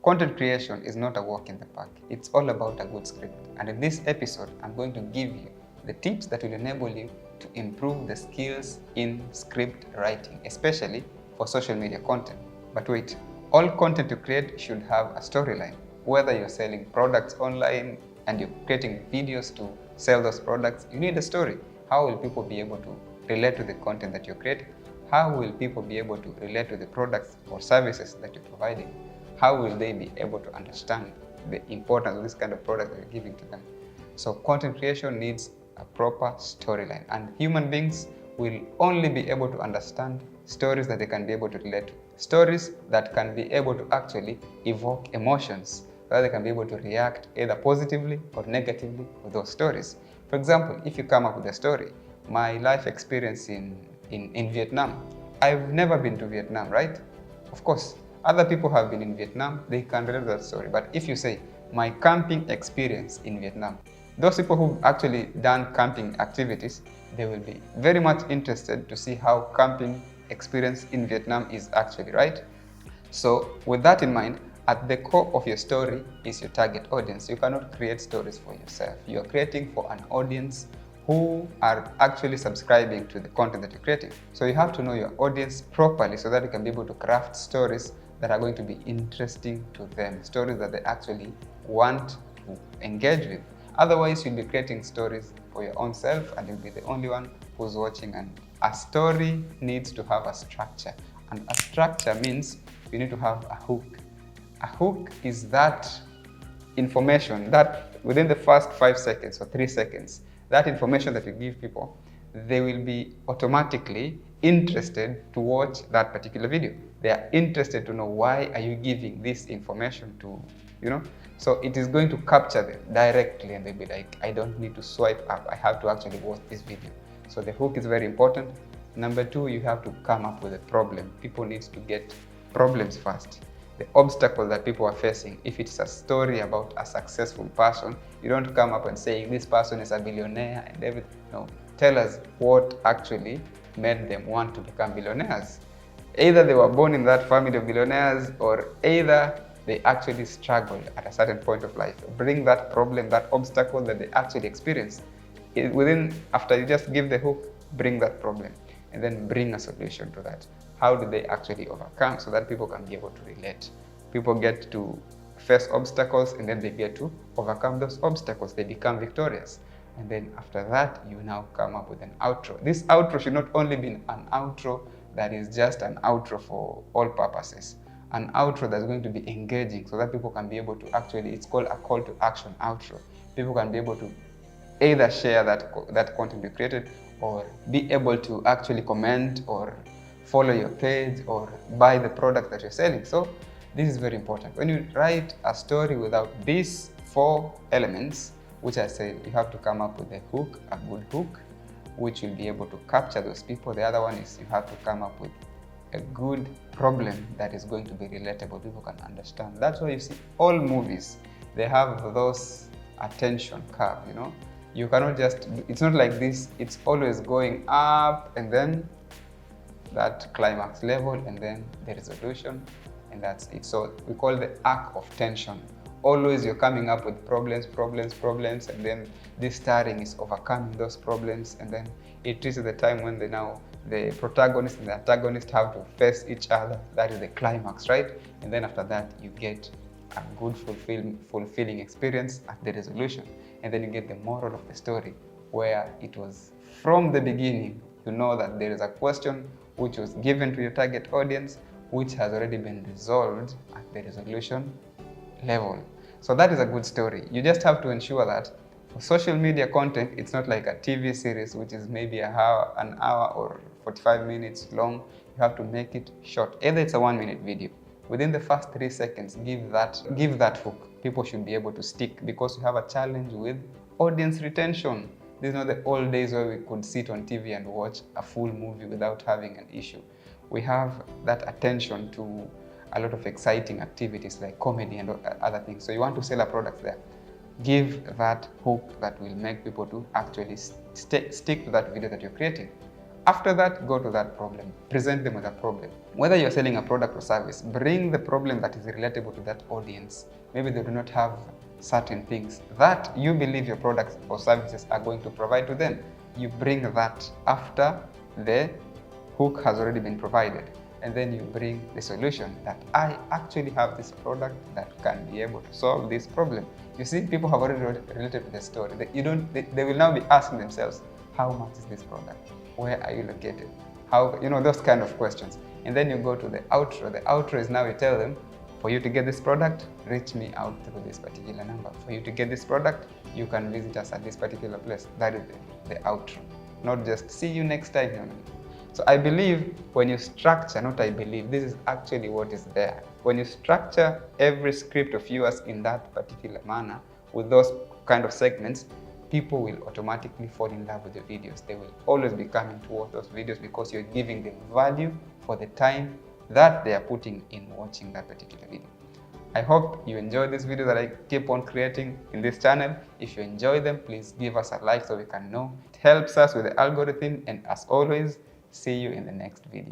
Content creation is not a walk in the park. It's all about a good script. And in this episode, I'm going to give you the tips that will enable you to improve the skills in script writing, especially for social media content. But wait, all content you create should have a storyline. Whether you're selling products online and you're creating videos to sell those products, you need a story. How will people be able to relate to the content that you're creating? How will people be able to relate to the products or services that you're providing? How will they be able to understand the importance of this kind of product that you're giving to them? So content creation needs a proper storyline, and human beings will only be able to understand stories that they can be able to relate to. Stories that can be able to actually evoke emotions, so that they can be able to react either positively or negatively with those stories. For example, if you come up with a story, my life experience in Vietnam. I've never been to Vietnam, right? Of course, other people have been in Vietnam, they can relate to that story. But if you say, my camping experience in Vietnam, those people who've actually done camping activities, they will be very much interested to see how camping experience in Vietnam is actually, right? So with that in mind, at the core of your story is your target audience. You cannot create stories for yourself. You are creating for an audience who are actually subscribing to the content that you're creating. So you have to know your audience properly so that you can be able to craft stories that are going to be interesting to them, stories that they actually want to engage with. Otherwise, you'll be creating stories for your own self and you'll be the only one who's watching. And a story needs to have a structure. And a structure means you need to have a hook. A hook is that information that within the first 5 seconds or 3 seconds, that information that you give people, they will be automatically interested to watch that particular video. They are interested to know, why are you giving this information to, So it is going to capture them directly and they'll be like, I don't need to swipe up. I have to actually watch this video. So the hook is very important. Number 2, you have to come up with a problem. People need to get problems first. The obstacle that people are facing. If it's a story about a successful person, you don't come up and say this person is a billionaire and everything. No, tell us what actually made them want to become billionaires. Either they were born in that family of billionaires, or either they actually struggled at a certain point of life. Bring that problem, that obstacle that they actually experienced. After you just give the hook, bring that problem and then bring a solution to that. How do they actually overcome, so that people can be able to relate? People get to face obstacles and then they get to overcome those obstacles. They become victorious. And then after that, you now come up with an outro. This outro should not only be an outro that is just an outro for all purposes. An outro that's going to be engaging so that people can be able to actually, it's called a call to action outro. People can be able to either share that content you created, or be able to actually comment or follow your page or buy the product that you're selling. So this is very important. When you write a story without these 4 elements, which I said, you have to come up with a hook, a good hook, which will be able to capture those people. The other one is you have to come up with a good problem that is going to be relatable, people can understand. That's why you see all movies, they have those attention curve, You cannot just, it's not like this, it's always going up and then that climax level and then the resolution, and that's it. So we call the arc of tension. Always you're coming up with problems, and then this starring is overcoming those problems, and then it reaches the time when the protagonist and the antagonist have to face each other. That is the climax, right? And then after that, you get a good fulfilling experience at the resolution. And then you get the moral of the story, where it was from the beginning, you know that there is a question which was given to your target audience, which has already been resolved at the resolution level. So that is a good story. You just have to ensure that for social media content, it's not like a TV series, which is maybe an hour or 45 minutes long. You have to make it short. Either it's a 1-minute video. Within the first 3 seconds, give that hook. People should be able to stick, because you have a challenge with audience retention. These are not the old days where we could sit on TV and watch a full movie without having an issue. We have that attention to a lot of exciting activities like comedy and other things. So you want to sell a product there. Give that hook that will make people to actually stick to that video that you're creating. After that, go to that problem. Present them with a problem. Whether you're selling a product or service, bring the problem that is relatable to that audience. Maybe they do not have certain things that you believe your products or services are going to provide to them. You bring that after the hook has already been provided. And then you bring the solution that I actually have this product that can be able to solve this problem. You see, people have already related to the story. They will now be asking themselves, how much is this product? Where are you located? How, those kind of questions. And then you go to the outro. The outro is now you tell them, for you to get this product, reach me out through this particular number. For you to get this product, you can visit us at this particular place. That is the outro. Not just see you next time. No. So I believe when you structure, not I believe, this is actually what is there. When you structure every script of yours in that particular manner, with those kind of segments, people will automatically fall in love with the videos. They will always be coming towards those videos because you're giving them value for the time that they are putting in watching that particular video. I hope you enjoy this video that I keep on creating in this channel. If you enjoy them, please give us a like so we can know. It helps us with the algorithm, and as always, see you in the next video.